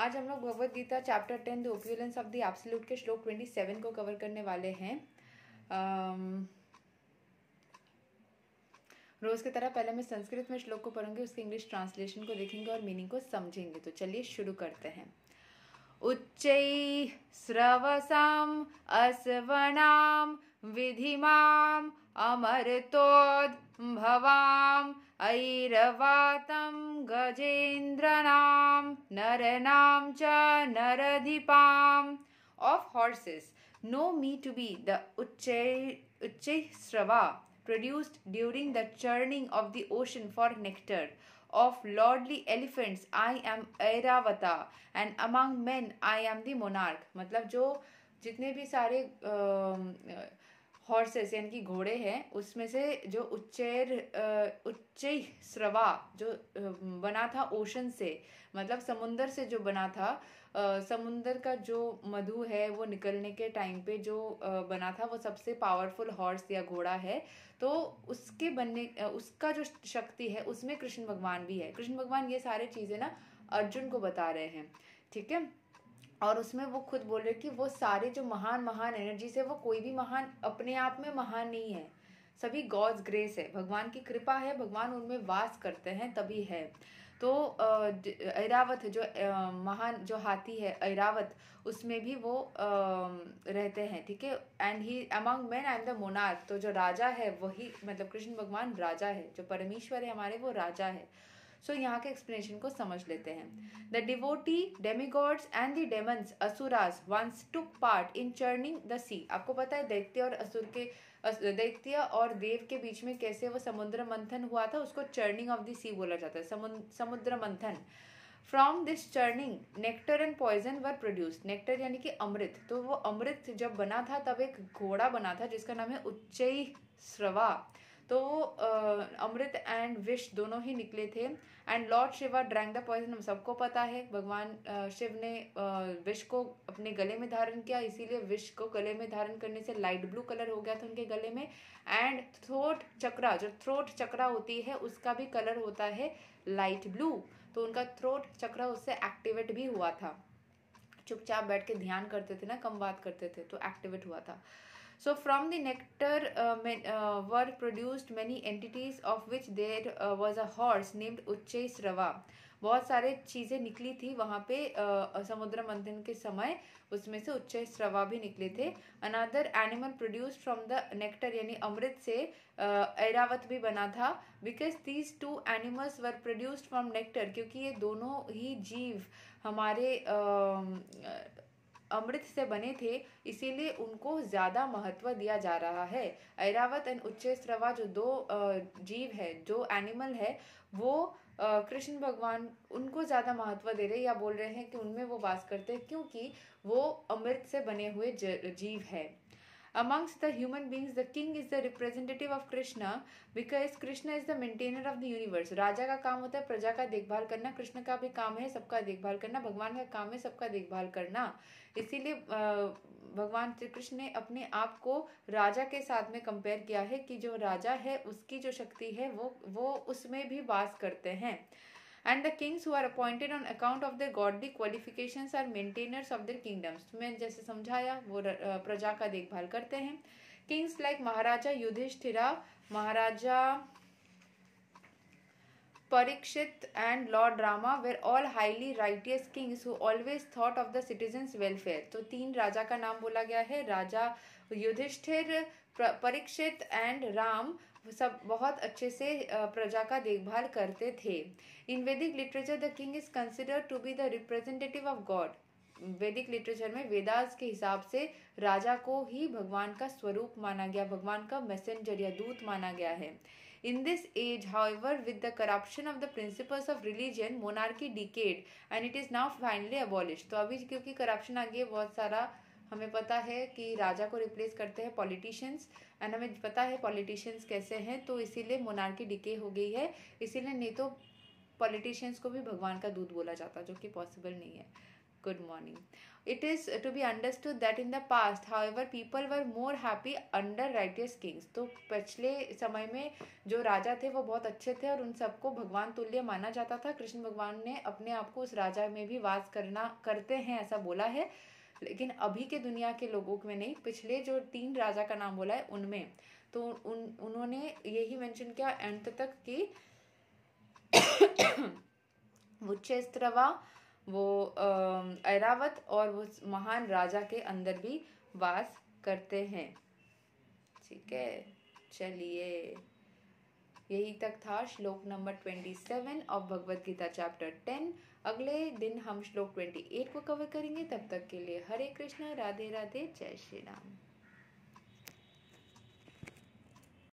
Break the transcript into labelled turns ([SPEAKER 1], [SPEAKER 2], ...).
[SPEAKER 1] आज हम लोग Bhagavad Gita chapter 10 the opulence of the absolute के श्लोक 27 को कवर करने वाले हैं। रोज की तरह पहले मैं संस्कृत में श्लोक को पढ़ूंगी, उसके इंग्लिश ट्रांसलेशन को देखेंगे और मीनिंग को समझेंगे। तो चलिए शुरू करते हैं। उच्चैः स्रवसाम् अस्वनाम् विधिमाम् अमृतोद्भवाम् ऐरवातं गजेन्द्रनां नरनां च नरधिपाम् of horses know me to be the Uchchai Srava produced during the churning of the ocean for nectar. Of lordly elephants I am Airavata and among men I am the monarch. मतलब जो जितने भी सारे horses यानी कि घोड़े हैं उसमें से जो उच्चै स्रवा जो बना था ओशन से, मतलब समुंदर से जो बना था, समुंदर का जो मधु है वो निकलने के टाइम पे जो बना था वो सबसे पावरफुल हॉर्स या घोड़ा है। तो उसके बनने उसका जो शक्ति है उसमें कृष्ण भगवान भी है। कृष्ण भगवान ये सारे चीज़ें ना अर्जुन को बता रहे हैं, ठीक है। और उसमें वो खुद बोल रहे कि वो सारे जो महान महान एनर्जीज है वो कोई भी महान अपने आप में महान नहीं है, सभी गॉड्स ग्रेस है, भगवान की कृपा है, भगवान उनमें वास करते हैं तभी है। तो ऐरावत जो महान जो हाथी है ऐरावत, उसमें भी वो रहते हैं, ठीक है। And he among man I am the monarch, तो जो राजा है वही मतलब कृष्ण भगवान राजा है, जो परमेश्वर है हमारे वो राजा है। सो यहाँ के एक्सप्लेनेशन को समझ लेते हैं। The devotee demigods and the demons asuras once took part in churning the sea. आपको पता है दैत्य और असुर के दैत्य और देव के बीच में कैसे वो समुद्र मंथन हुआ था, उसको चर्निंग ऑफ द सी बोला जाता है, समुद्र मंथन। From this churning nectar and poison were produced. Nectar यानी कि अमृत, तो वो अमृत जब बना था तब एक घोड़ा बना था जिसका नाम है उच्चै स्रवा। तो अमृत एंड विष दोनों ही निकले थे। And lord Shiva drank the poison, हम सबको पता है भगवान शिव ने विष को अपने गले में धारण किया, इसीलिए विष को गले में धारण करने से लाइट ब्लू कलर हो गया था उनके गले में। एंड थ्रोट चक्रा, जो थ्रोट चक्रा होती है उसका भी कलर होता है लाइट ब्लू, तो उनका थ्रोट चक्रा उससे एक्टिवेट भी हुआ था। चुपचाप बैठ के ध्यान करते थे ना, कम बात करते थे, तो एक्टिवेट हुआ था। So from the nectar were produced many entities of which there was a horse named Uchchai Srava. बहुत सारे चीज़ें निकली थी वहाँ पे समुद्र मंथन के समय, उसमें से उच्चै स्रवा भी निकले थे। Another animal produced from the nectar यानी अमृत से ऐरावत भी बना था। Because these two animals were produced from nectar, क्योंकि ये दोनों ही जीव हमारे अमृत से बने थे, इसीलिए उनको ज़्यादा महत्व दिया जा रहा है। ऐरावत एंड उच्चै स्रवा जो दो जीव है, जो एनिमल है, वो कृष्ण भगवान उनको ज़्यादा महत्व दे रहे या बोल रहे हैं कि उनमें वो वास करते हैं, क्योंकि वो अमृत से बने हुए जीव है। Amongst the human beings, the king is the representative of Krishna because Krishna is the maintainer of the universe. राजा का काम होता है प्रजा का देखभाल करना, कृष्ण का भी काम है सबका देखभाल करना, भगवान का काम है सबका देखभाल करना। इसीलिए भगवान श्री कृष्ण ने अपने आप को राजा के साथ में कंपेयर किया है कि जो राजा है उसकी जो शक्ति है वो उसमें भी वास करते हैं। And the kings who are appointed on account of their godly qualifications are maintainers of their kingdoms. मैं जैसे समझाया वो प्रजा का देखभाल करते हैं। Kings like Maharaja Yudhishthira, Maharaja Parikshit and Lord Rama were all highly righteous kings who always thought of the citizens' welfare. तो तीन राजा का नाम बोला गया है, राजा युधिष्ठिर, परीक्षित एंड राम, सब बहुत अच्छे से प्रजा का देखभाल करते थे। In Vedic literature the king is considered to be the representative of God. Vedic literature में वेदास के हिसाब से राजा को ही भगवान का स्वरूप माना गया, भगवान का मैसेंजर या दूत माना गया है। In this age, however, with the corruption of the principles of religion, monarchy decayed and it is now finally abolished. तो अभी क्योंकि करप्शन आ गई है बहुत सारा, हमें पता है कि राजा को रिप्लेस करते हैं पॉलिटिशियंस, एंड हमें पता है पॉलिटिशियंस कैसे हैं, तो इसीलिए मोनार्की डिके हो गई है। इसीलिए नहीं तो पॉलिटिशियंस को भी भगवान का दूत बोला जाता, जो कि पॉसिबल नहीं है। Good morning. It is to be understood that in the past, however, people were more happy under righteous kings. तो पिछले समय में जो राजा थे वो बहुत अच्छे थे और उन सबको भगवान तुल्य माना जाता था। कृष्ण भगवान ने अपने आप को उस राजा में भी वास करते हैं ऐसा बोला है, लेकिन अभी के दुनिया के लोगों में नहीं। पिछले जो 3 राजा का नाम बोला है उनमें तो उन्होंने यही मेंशन किया अंत तक कि उच्चैस्त्रवा वो ऐरावत और वो महान राजा के अंदर भी वास करते हैं। ठीक है, चलिए यही तक था श्लोक number 27 of Bhagavad Gita chapter 10। अगले दिन हम श्लोक 28 को कवर करेंगे। तब तक के लिए हरे कृष्ण, राधे राधे, जय श्री राम।